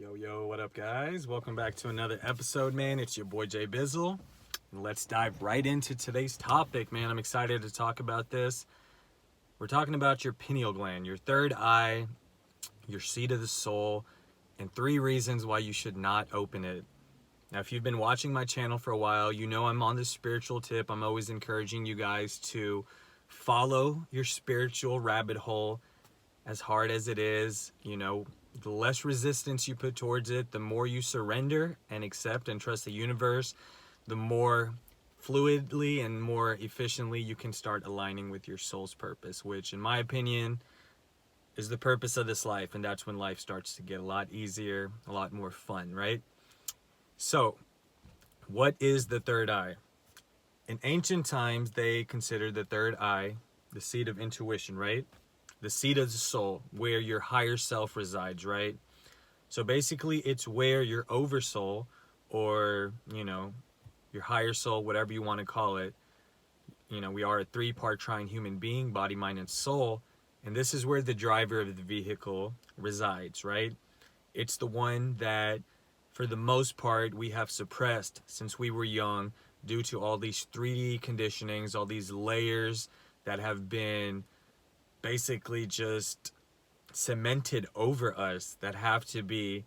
Yo, what up, guys? Welcome back to another episode, man. It's your boy Jay Bizzle. And let's dive right into today's topic, man. I'm excited to talk about this. We're talking about your pineal gland, your third eye, your seat of the soul, and 3 reasons why you should not open it. Now, if you've been watching my channel for a while, you know I'm on this spiritual tip. I'm always encouraging you guys to follow your spiritual rabbit hole as hard as it is. The less resistance you put towards it, the more you surrender and accept and trust the universe, the more fluidly and more efficiently you can start aligning with your soul's purpose, which in my opinion is the purpose of this life. And that's when life starts to get a lot easier, a lot more fun, right? So, what is the third eye? In ancient times, they considered the third eye the seat of intuition, right? The seat of the soul, where your higher self resides, right? So basically, it's where your oversoul, or, your higher soul, whatever you want to call it, we are a 3-part trine human being, body, mind, and soul. And this is where the driver of the vehicle resides, right? It's the one that, for the most part, we have suppressed since we were young due to all these 3D conditionings, all these layers that have been basically just cemented over us, that have to be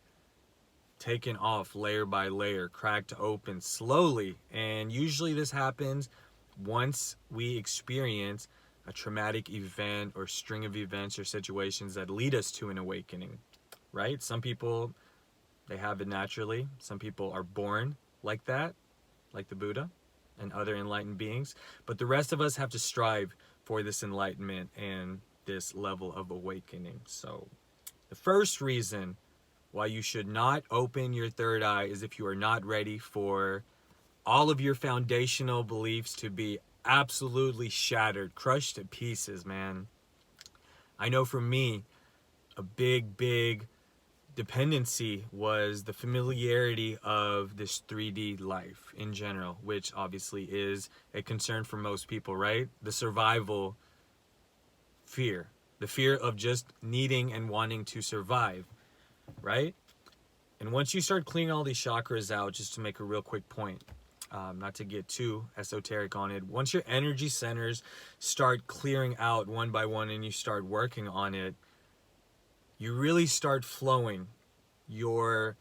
taken off layer by layer, cracked open slowly. And usually this happens once we experience a traumatic event or string of events or situations that lead us to an awakening, right? Some people, they have it naturally. Some people are born like that, like the Buddha and other enlightened beings. But the rest of us have to strive for this enlightenment and this level of awakening. So the first reason why you should not open your third eye is if you are not ready for all of your foundational beliefs to be absolutely shattered, crushed to pieces, man. I know for me, a big dependency was the familiarity of this 3D life in general, which obviously is a concern for most people, right? The survival fear, the fear of just needing and wanting to survive, right? And once you start clearing all these chakras out, just to make a real quick point, not to get too esoteric on it, once your energy centers start clearing out one by one and you start working on it, you really start flowing. Your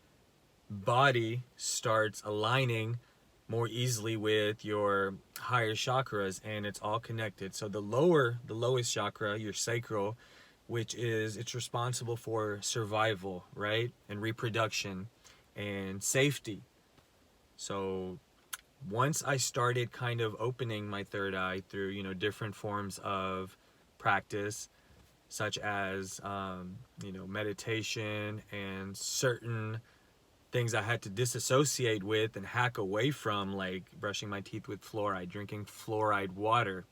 body starts aligning more easily with your higher chakras, and it's all connected. So the lowest chakra, your sacral, it's responsible for survival, right? And reproduction and safety. So once I started kind of opening my third eye through, different forms of practice, such as, meditation and certain things I had to disassociate with and hack away from, like brushing my teeth with fluoride, drinking fluoride water,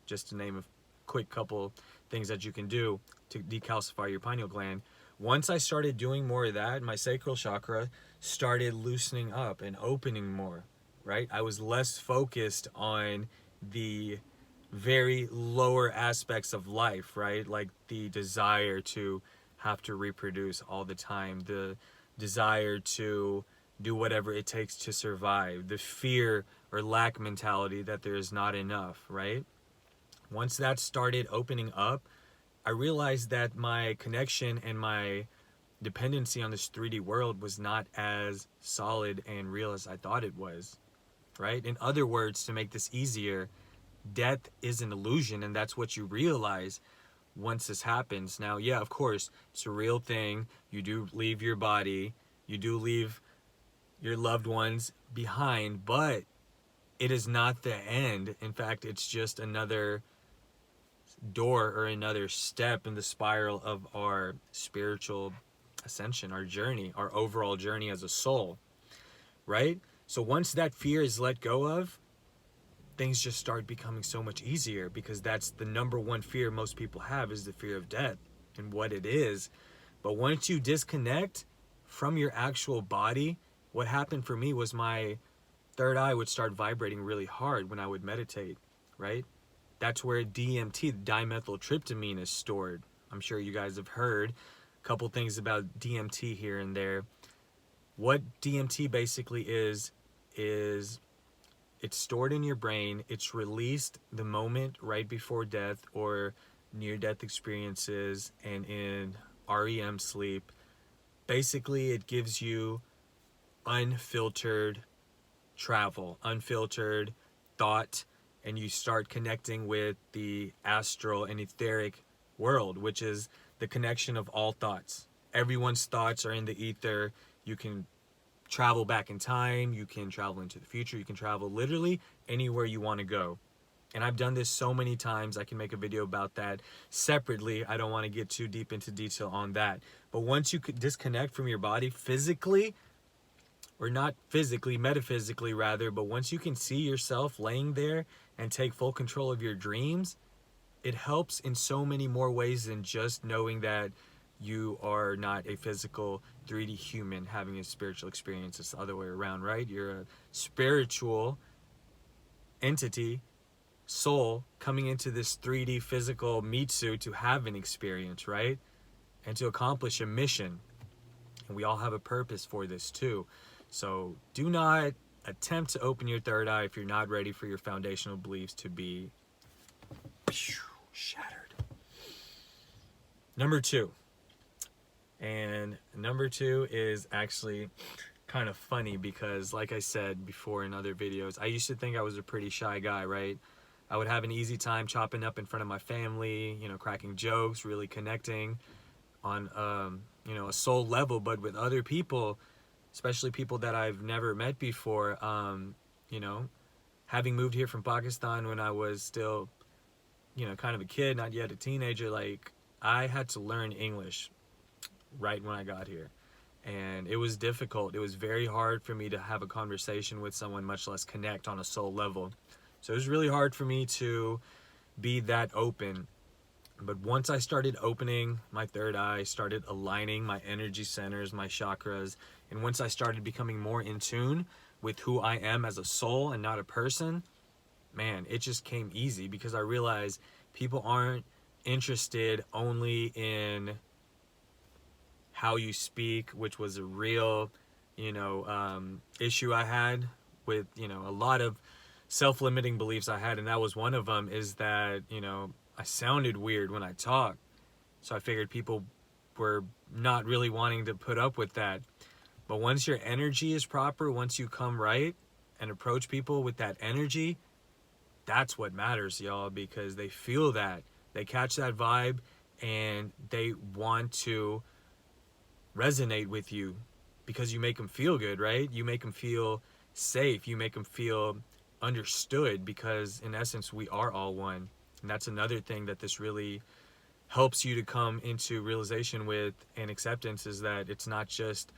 just to name a quick couple things that you can do to decalcify your pineal gland. Once I started doing more of that, my sacral chakra started loosening up and opening more, right? I was less focused on the very lower aspects of life, right? Like the desire to have to reproduce all the time, the desire to do whatever it takes to survive, the fear or lack mentality that there is not enough, right? Once that started opening up, I realized that my connection and my dependency on this 3D world was not as solid and real as I thought it was, right? In other words, to make this easier, death is an illusion, and that's what you realize once this happens. Now, yeah, of course, it's a real thing. You do leave your body, you do leave your loved ones behind, but it is not the end. In fact, it's just another door or another step in the spiral of our spiritual ascension, our journey, our overall journey as a soul, right? So once that fear is let go of, things just start becoming so much easier, because that's the number one fear most people have, is the fear of death and what it is. But once you disconnect from your actual body, what happened for me was my third eye would start vibrating really hard when I would meditate, right? That's where DMT, dimethyltryptamine, is stored. I'm sure you guys have heard a couple things about DMT here and there. What DMT basically is it's stored in your brain. It's released the moment right before death or near-death experiences and in REM sleep. Basically, it gives you unfiltered travel, unfiltered thought, and you start connecting with the astral and etheric world, which is the connection of all thoughts. Everyone's thoughts are in the ether. You can travel back in time, you can travel into the future, you can travel literally anywhere you want to go. And I've done this so many times. I can make a video about that separately. I don't want to get too deep into detail on that. But once you could disconnect from your body physically, or not physically, metaphysically rather, but once you can see yourself laying there and take full control of your dreams, it helps in so many more ways than just knowing that you are not a physical 3D human having a spiritual experience. It's the other way around, right? You're a spiritual entity, soul, coming into this 3D physical meat suit to have an experience, right? And to accomplish a mission. And we all have a purpose for this too. So do not attempt to open your third eye if you're not ready for your foundational beliefs to be shattered. Number two. And number two is actually kind of funny because, like I said before in other videos, I used to think I was a pretty shy guy, right? I would have an easy time chopping up in front of my family, you know, cracking jokes, really connecting on, you know, a soul level. But with other people, especially people that I've never met before, you know, having moved here from Pakistan when I was still, you know, kind of a kid, not yet a teenager, like, I had to learn English right when I got here. And it was difficult. It was very hard for me to have a conversation with someone, much less connect on a soul level. So it was really hard for me to be that open. But once I started opening my third eye, started aligning my energy centers, my chakras, and once I started becoming more in tune with who I am as a soul and not a person, man, it just came easy because I realized people aren't interested only in how you speak, which was a real, you know, issue I had with, you know, a lot of self-limiting beliefs I had, and that was one of them, is that, you know, I sounded weird when I talked. So I figured people were not really wanting to put up with that. But once your energy is proper, once you come right and approach people with that energy, that's what matters, y'all, because they feel that. They catch that vibe and they want to resonate with you because you make them feel good, right? You make them feel safe. You make them feel understood because, in essence, we are all one. And that's another thing that this really helps you to come into realization with and acceptance, is that it's not just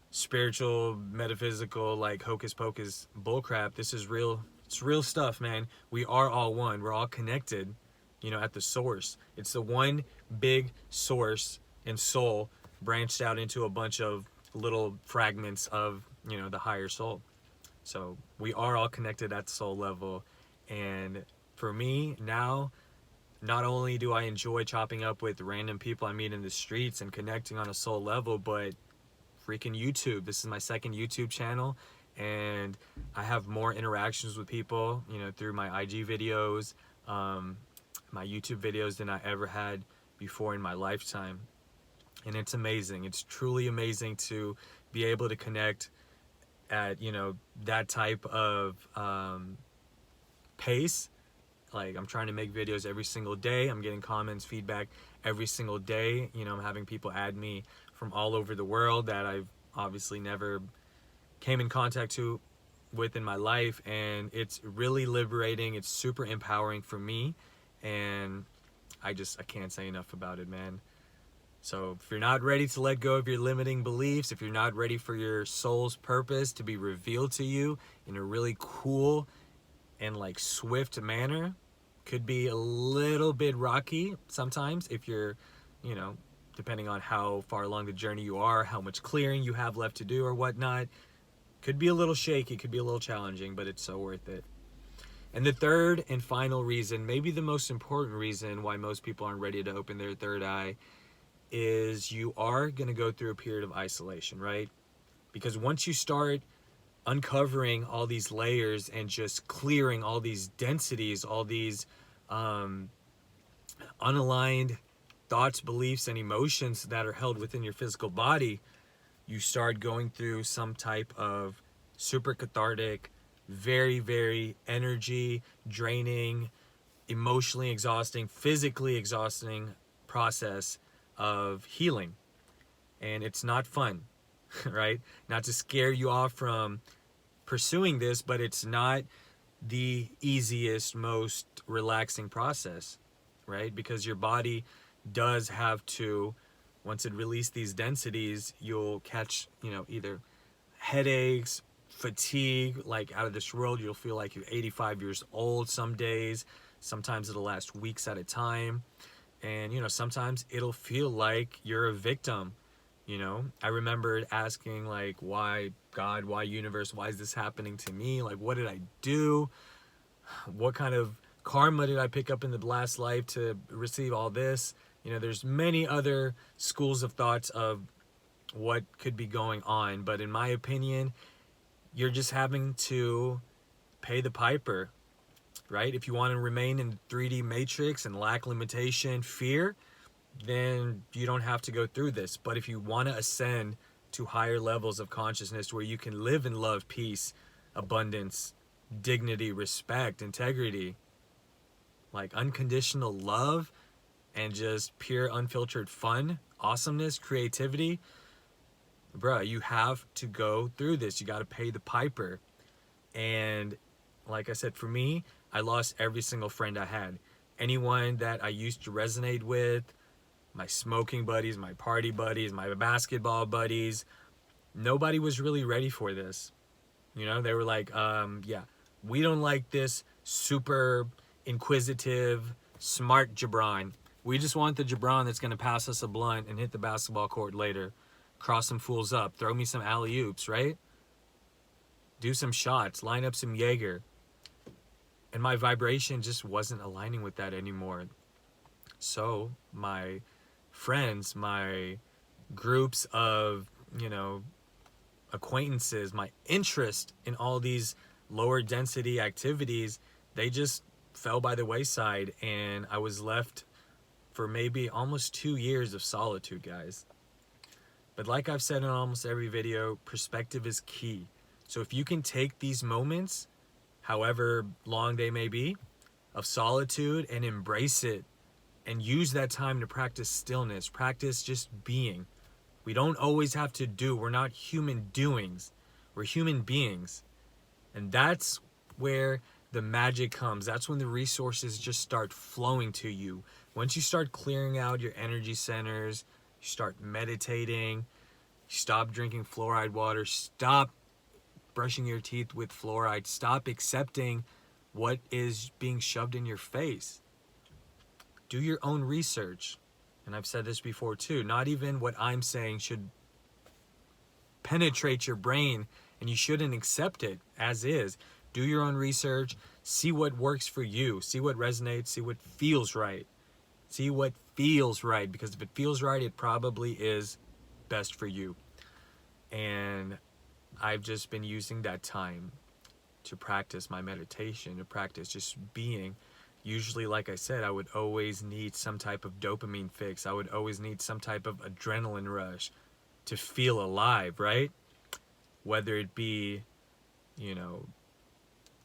spiritual, metaphysical, like hocus pocus bullcrap. This is real. It's real stuff, man. We are all one. We're all connected, you know, at the source. It's the one big source and soul branched out into a bunch of little fragments of, you know, the higher soul. So we are all connected at the soul level. And for me now, not only do I enjoy chopping up with random people I meet in the streets and connecting on a soul level, but freaking YouTube. This is my second YouTube channel, and I have more interactions with people, you know, through my IG videos, my YouTube videos than I ever had before in my lifetime. And it's amazing. It's truly amazing to be able to connect at, you know, that type of pace. Like, I'm trying to make videos every single day. I'm getting comments, feedback every single day. You know, I'm having people add me from all over the world that I've obviously never came in contact with in my life. And it's really liberating. It's super empowering for me. And I can't say enough about it, man. So if you're not ready to let go of your limiting beliefs, if you're not ready for your soul's purpose to be revealed to you in a really cool and like swift manner, could be a little bit rocky sometimes if you're, you know, depending on how far along the journey you are, how much clearing you have left to do or whatnot. Could be a little shaky, could be a little challenging, but it's so worth it. And the third and final reason, maybe the most important reason why most people aren't ready to open their third eye, is you are going to go through a period of isolation, right? Because once you start uncovering all these layers and just clearing all these densities, all these unaligned thoughts, beliefs, and emotions that are held within your physical body, you start going through some type of super cathartic, very, very energy draining, emotionally exhausting, physically exhausting process of healing. And it's not fun, right? Not to scare you off from pursuing this, but it's not the easiest, most relaxing process, right? Because your body does have to, once it releases these densities, you'll catch, either headaches, fatigue, like out of this world. You'll feel like you're 85 years old some days. Sometimes it'll last weeks at a time. And, sometimes it'll feel like you're a victim. I remember asking, like, why God, why universe, why is this happening to me? Like, what did I do? What kind of karma did I pick up in the last life to receive all this? There's many other schools of thoughts of what could be going on. But in my opinion, you're just having to pay the piper, right? If you want to remain in the 3D matrix and lack limitation, fear, then you don't have to go through this. But if you want to ascend to higher levels of consciousness where you can live in love, peace, abundance, dignity, respect, integrity, like unconditional love, and just pure unfiltered fun, awesomeness, creativity, bruh, you have to go through this. You got to pay the piper. And like I said, for me, I lost every single friend I had. Anyone that I used to resonate with, my smoking buddies, my party buddies, my basketball buddies, nobody was really ready for this. They were like, yeah, we don't like this super inquisitive, smart Jabron. We just want the Jabron that's going to pass us a blunt and hit the basketball court later. Cross some fools up. Throw me some alley-oops, right? Do some shots. Line up some Jaeger. And my vibration just wasn't aligning with that anymore. So my friends, my groups of, acquaintances, my interest in all these lower density activities, they just fell by the wayside. And I was left for maybe almost 2 years of solitude, guys. But like I've said in almost every video, perspective is key. So if you can take these moments, however long they may be, of solitude and embrace it and use that time to practice stillness, practice just being. We don't always have to do. We're not human doings. We're human beings. And that's where the magic comes. That's when the resources just start flowing to you. Once you start clearing out your energy centers, you start meditating, you stop drinking fluoride water, stop brushing your teeth with fluoride, stop accepting what is being shoved in your face. Do your own research. And I've said this before too, not even what I'm saying should penetrate your brain, and you shouldn't accept it as is. Do your own research, see what works for you, see what resonates, see what feels right. See what feels right, because if it feels right, it probably is best for you. And I've just been using that time to practice my meditation, to practice just being. Usually, like I said, I would always need some type of dopamine fix. I would always need some type of adrenaline rush to feel alive, right? Whether it be,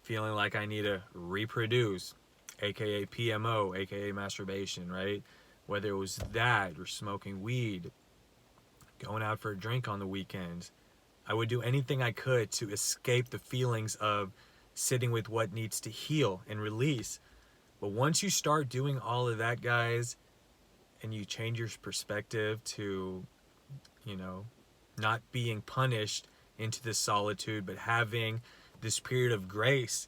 feeling like I need to reproduce, aka PMO, aka masturbation, right? Whether it was that or smoking weed, going out for a drink on the weekends, I would do anything I could to escape the feelings of sitting with what needs to heal and release. But once you start doing all of that, guys, and you change your perspective to, not being punished into this solitude, but having this period of grace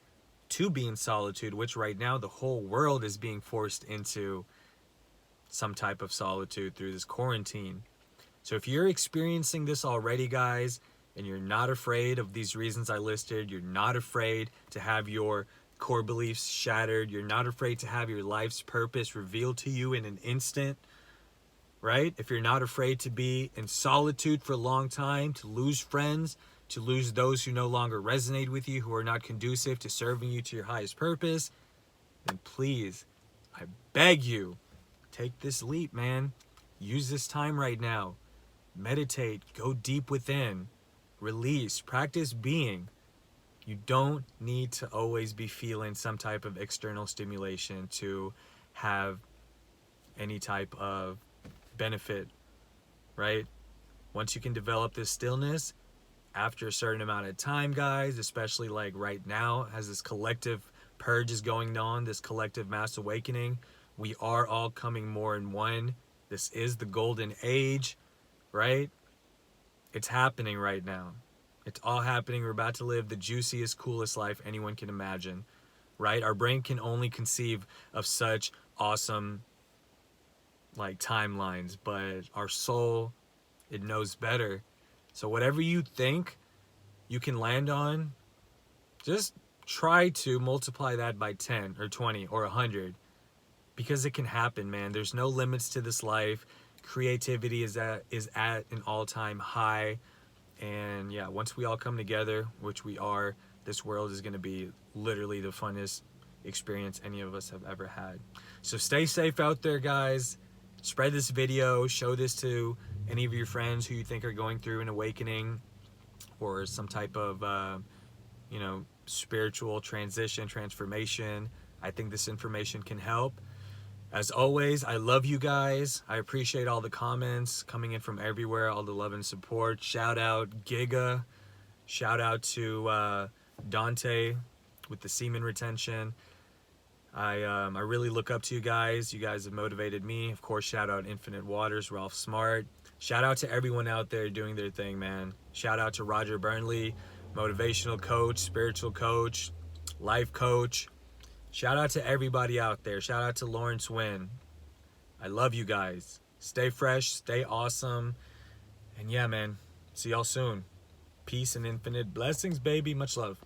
to be in solitude, which right now the whole world is being forced into some type of solitude through this quarantine. So if you're experiencing this already, guys, and you're not afraid of these reasons I listed, you're not afraid to have your core beliefs shattered, you're not afraid to have your life's purpose revealed to you in an instant, right? If you're not afraid to be in solitude for a long time, to lose friends, to lose those who no longer resonate with you, who are not conducive to serving you to your highest purpose, then please, I beg you, take this leap, man. Use this time right now. Meditate, go deep within, release, practice being. You don't need to always be feeling some type of external stimulation to have any type of benefit, right? Once you can develop this stillness after a certain amount of time, guys, especially like right now, as this collective purge is going on, this collective mass awakening, we are all coming more in one. This is the golden age, right? It's happening right now. It's all happening. We're about to live the juiciest, coolest life anyone can imagine, right? Our brain can only conceive of such awesome like timelines, but our soul, it knows better. So whatever you think you can land on, just try to multiply that by 10 or 20 or 100, because it can happen, man. There's no limits to this life. Creativity is at an all-time high. And yeah, once we all come together, which we are, this world is going to be literally the funnest experience any of us have ever had. So stay safe out there, guys. Spread this video, show this to any of your friends who you think are going through an awakening or some type of spiritual transformation. I think this information can help. As always, I love you guys. I appreciate all the comments coming in from everywhere, all the love and support. Shout out Giga. Shout out to Dante with the semen retention. I really look up to you guys. You guys have motivated me. Of course, shout out Infinite Waters, Ralph Smart. Shout out to everyone out there doing their thing, man. Shout out to Roger Burnley, motivational coach, spiritual coach, life coach. Shout out to everybody out there. Shout out to Lawrence Wynn. I love you guys. Stay fresh, stay awesome. And yeah, man, see y'all soon. Peace and infinite blessings, baby. Much love.